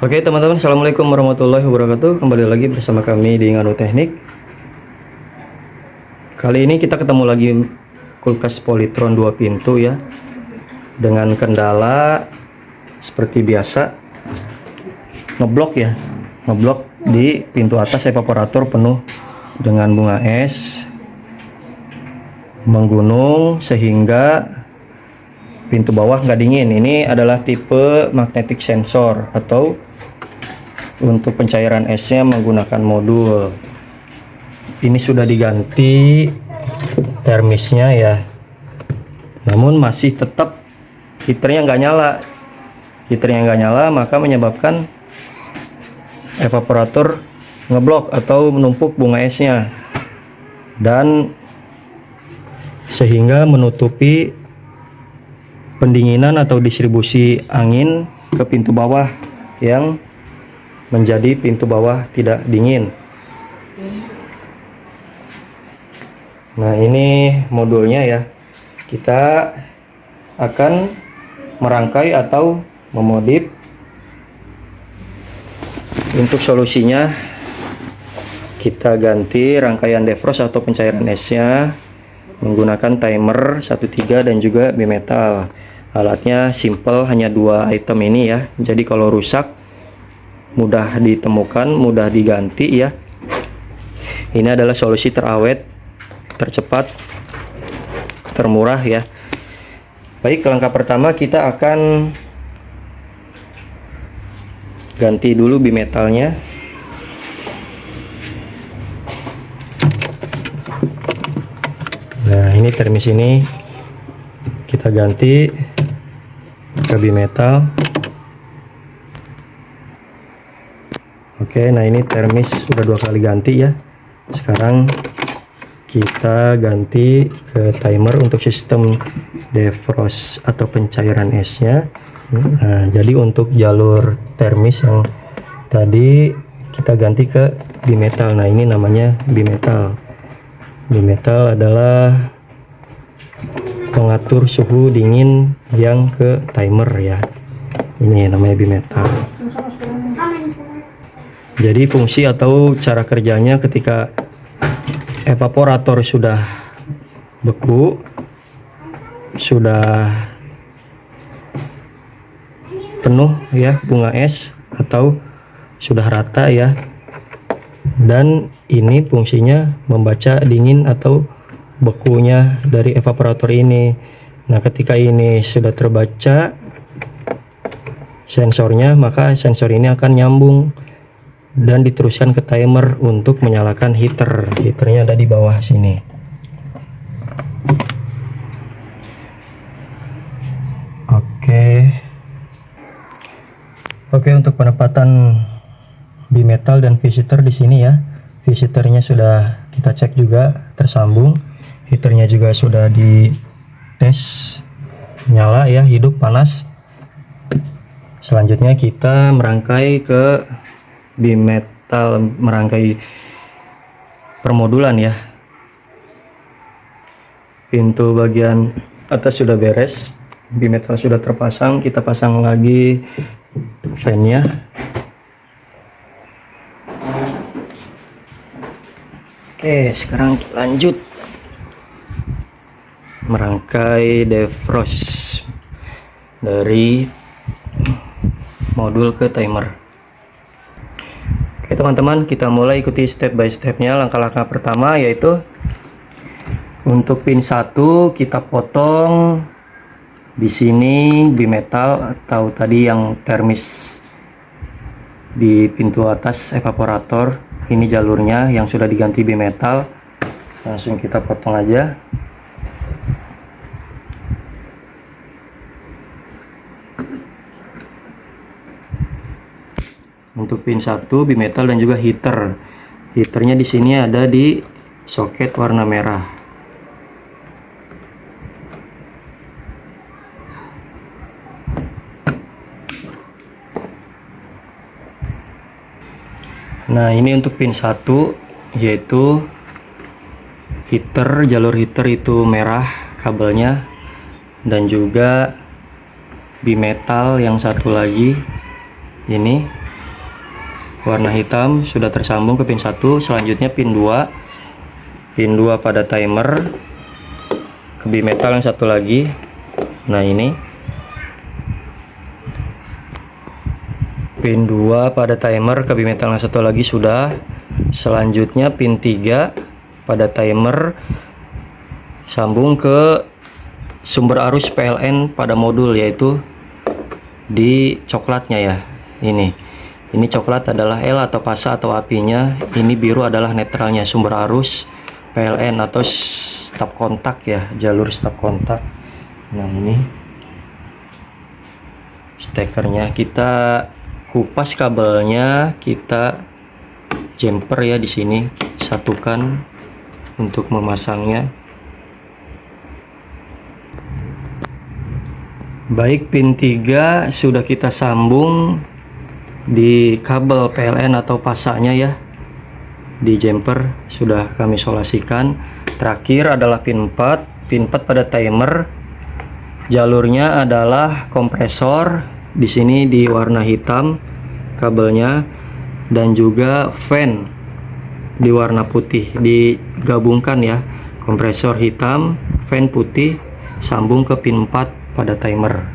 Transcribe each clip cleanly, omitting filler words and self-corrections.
Oke teman-teman, assalamualaikum warahmatullahi wabarakatuh. Kembali lagi bersama kami di Nganu Teknik. Kali ini kita ketemu lagi kulkas Polytron 2 pintu ya, dengan kendala seperti biasa ngeblok ya, ngeblok di pintu atas evaporator penuh dengan bunga es, menggunung sehingga pintu bawah nggak dingin. Ini adalah tipe magnetic sensor atau untuk pencairan esnya menggunakan modul. Ini sudah diganti termisnya ya, namun masih tetap heaternya nggak nyala. Heaternya nggak nyala maka menyebabkan evaporator ngeblok atau menumpuk bunga esnya, dan sehingga menutupi pendinginan atau distribusi angin ke pintu bawah yang menjadi pintu bawah tidak dingin. Nah, ini modulnya ya. Kita akan merangkai atau memodif. Untuk solusinya kita ganti rangkaian defrost atau pencairan esnya menggunakan timer 13 dan juga bimetal. Alatnya simple, hanya 2 item ini ya. Jadi kalau rusak mudah ditemukan, mudah diganti ya. Ini adalah solusi terawet, tercepat, termurah ya. Baik, langkah pertama kita akan ganti dulu bimetalnya. Nah, ini termis ini kita ganti ke bimetal. Oke, nah ini termis udah 2 kali ganti ya. Sekarang kita ganti ke timer untuk sistem defrost atau pencairan esnya. Nah, jadi untuk jalur termis yang tadi kita ganti ke bimetal. Nah, ini namanya bimetal. Bimetal adalah pengatur suhu dingin yang ke timer ya. Ini namanya bimetal. Jadi fungsi atau cara kerjanya ketika evaporator sudah beku, sudah penuh ya bunga es atau sudah rata ya, dan ini fungsinya membaca dingin atau bekunya dari evaporator ini. Nah, ketika ini sudah terbaca sensornya, maka sensor ini akan nyambung dan diteruskan ke timer untuk menyalakan heater. Heaternya ada di bawah sini. Oke, untuk penempatan bimetal dan visitor di sini ya. Visitornya sudah kita cek juga tersambung. Heaternya juga sudah dites nyala ya, hidup panas. Selanjutnya kita merangkai ke bimetal, merangkai permodulan ya. Pintu bagian atas sudah beres, bimetal sudah terpasang. Kita pasang lagi fan-nya. Oke, sekarang lanjut merangkai defrost dari modul ke timer. Oke teman-teman, kita mulai ikuti step by stepnya. Langkah-langkah pertama yaitu untuk pin 1 kita potong di sini bimetal atau tadi yang termis di pintu atas evaporator. Ini jalurnya yang sudah diganti bimetal. Langsung kita potong aja. Untuk pin 1 bimetal dan juga heater. Heaternya di sini ada di soket warna merah. Nah, ini untuk pin 1 yaitu heater, jalur heater itu merah kabelnya, dan juga bimetal yang satu lagi ini warna hitam sudah tersambung ke pin 1. Selanjutnya pin 2 pada timer ke bimetal yang satu lagi. Nah, ini pin 2 pada timer ke bimetal yang satu lagi sudah. Selanjutnya pin 3 pada timer sambung ke sumber arus PLN pada modul, yaitu di coklatnya ya. Ini coklat adalah L atau fasa atau apinya, ini biru adalah netralnya, sumber arus PLN atau stop kontak ya, jalur stop kontak. Nah, ini stekernya, kita kupas kabelnya, kita jumper ya di sini, satukan untuk memasangnya. Baik, pin 3 sudah kita sambung di kabel PLN atau pasanya ya, di jumper sudah kami isolasikan. Terakhir adalah pin 4 pada timer, jalurnya adalah kompresor, di sini di warna hitam kabelnya, dan juga fan di warna putih, digabungkan ya, kompresor hitam, fan putih, sambung ke pin 4 pada timer.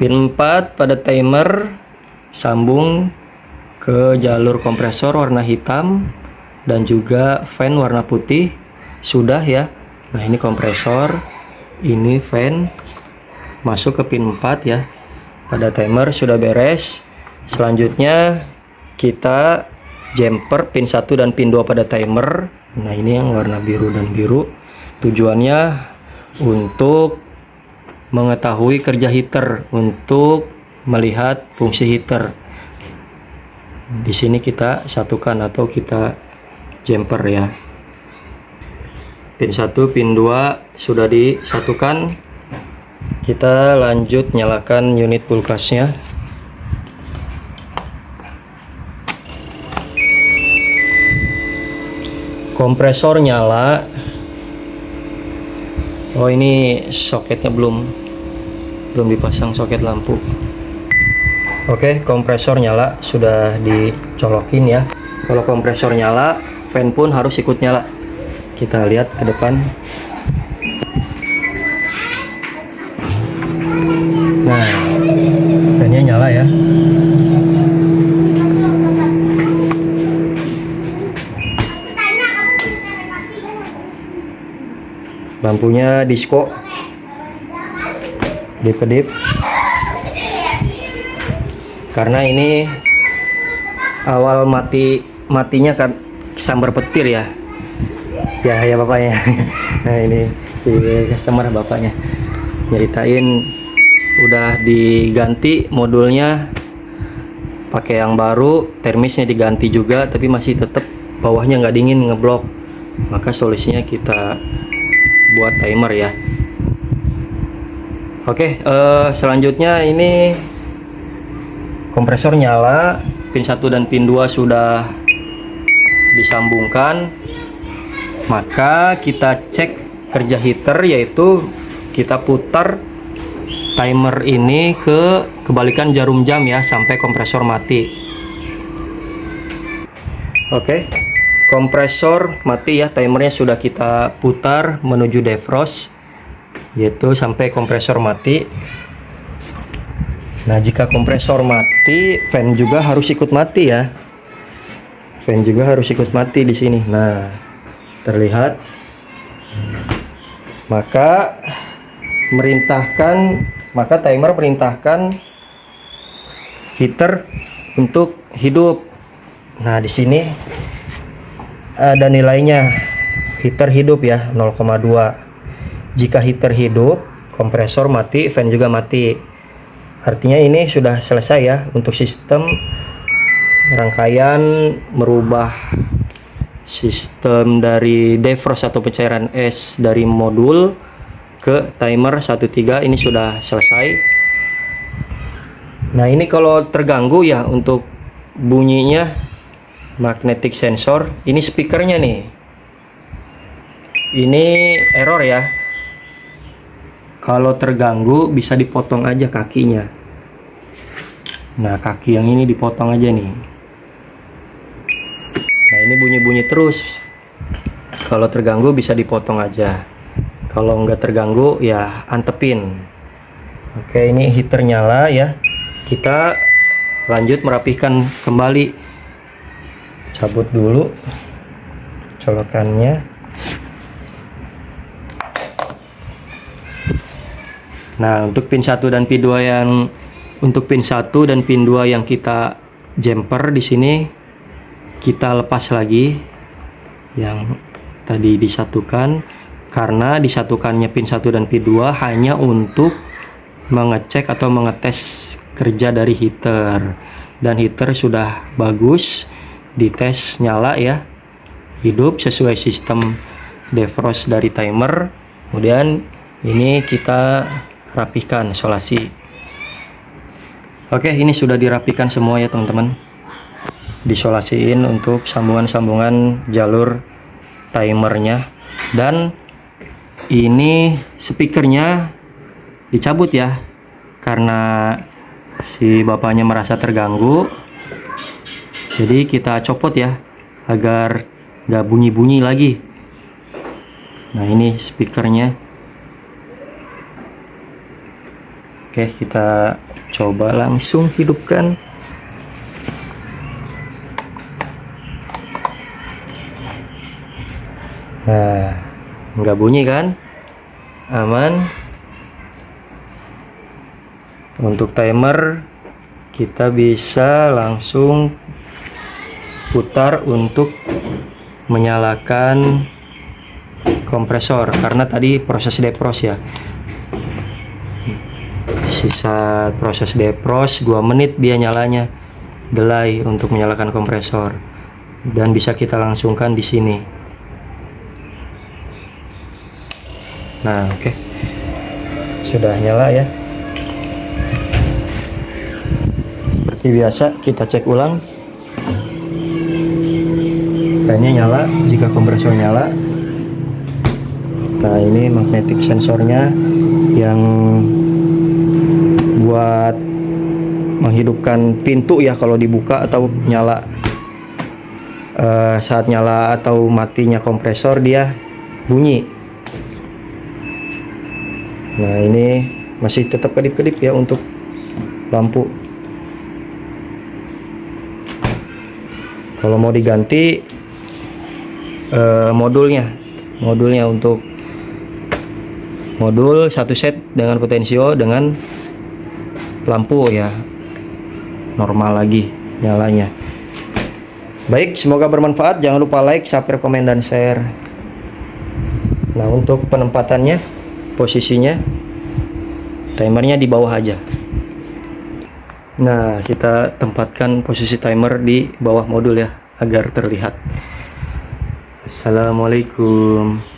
Pin 4 pada timer sambung ke jalur kompresor warna hitam dan juga fan warna putih, sudah ya. Nah, ini kompresor, ini fan, masuk ke pin 4 ya. Pada timer sudah beres. Selanjutnya kita jumper pin 1 dan pin 2 pada timer. Nah, ini yang warna biru dan biru. Tujuannya untuk mengetahui kerja heater, untuk melihat fungsi heater. Di sini kita satukan atau kita jumper ya. Pin 1, pin 2 sudah disatukan. Kita lanjut nyalakan unit kulkasnya. Kompresor nyala. Oh, ini soketnya belum dipasang soket lampu. Oke, kompresor nyala, sudah dicolokin ya. Kalau kompresor nyala, fan pun harus ikut nyala. Kita lihat ke depan. Nah, fannya nyala ya. Lampunya disco, kedip-kedip, karena ini awal matinya kan sambar petir ya bapaknya. Nah, ini si customer bapaknya nyeritain udah diganti modulnya, pakai yang baru, termisnya diganti juga, tapi masih tetap bawahnya nggak dingin, ngeblok. Maka solusinya kita buat timer ya. Oke, selanjutnya ini kompresor nyala, pin 1 dan pin 2 sudah disambungkan. Maka kita cek kerja heater, yaitu kita putar timer ini ke kebalikan jarum jam ya, sampai kompresor mati. Oke, kompresor mati ya, timernya sudah kita putar menuju defrost, yaitu sampai kompresor mati. Nah, jika kompresor mati, fan juga harus ikut mati ya. Fan juga harus ikut mati di sini. Nah, terlihat. Maka timer merintahkan heater untuk hidup. Nah, di sini ada nilainya, heater hidup ya, 0,2. Jika heater hidup, kompresor mati, fan juga mati. Artinya ini sudah selesai ya untuk sistem rangkaian merubah sistem dari defrost atau pencairan es dari modul ke timer 13. Ini sudah selesai. Nah, ini kalau terganggu ya untuk bunyinya, magnetic sensor, ini speakernya nih, ini error ya. Kalau terganggu bisa dipotong aja kakinya. Nah, kaki yang ini dipotong aja nih. Nah, ini bunyi-bunyi terus. Kalau terganggu bisa dipotong aja. Kalau nggak terganggu ya antepin. Oke, ini heater nyala ya. Kita lanjut merapikan kembali. Cabut dulu colokannya. Nah, untuk pin 1 dan pin 2 yang kita jumper di sini kita lepas lagi yang tadi disatukan, karena disatukannya pin 1 dan pin 2 hanya untuk mengecek atau mengetes kerja dari heater, dan heater sudah bagus, dites nyala ya, hidup sesuai sistem defrost dari timer. Kemudian ini kita rapikan isolasi. Oke, ini sudah dirapikan semua ya teman-teman, disolasiin untuk sambungan-sambungan jalur timernya. Dan ini speakernya dicabut ya, karena si bapaknya merasa terganggu, jadi kita copot ya agar nggak bunyi-bunyi lagi. Nah, ini speakernya. Oke, kita coba langsung hidupkan. Nah, nggak bunyi kan? Aman. Untuk timer kita bisa langsung putar untuk menyalakan kompresor, karena tadi proses defrost ya. Sisa proses defrost 2 menit dia nyalanya, delay untuk menyalakan kompresor, dan bisa kita langsungkan di sini. Nah, oke. Sudah nyala ya. Seperti biasa kita cek ulang. Fan-nya nyala jika kompresor nyala. Nah, ini magnetic sensornya yang buat menghidupkan pintu ya kalau dibuka atau nyala. Saat nyala atau matinya kompresor dia bunyi. Nah, ini masih tetap kedip-kedip ya untuk lampu. Kalau mau diganti modulnya untuk modul 1 set dengan potensio dengan lampu ya normal lagi nyalanya. Baik, semoga bermanfaat. Jangan lupa like, subscribe, komen, dan share. Nah, untuk penempatannya, posisinya timernya di bawah aja. Nah, kita tempatkan posisi timer di bawah modul ya agar terlihat. Assalamualaikum.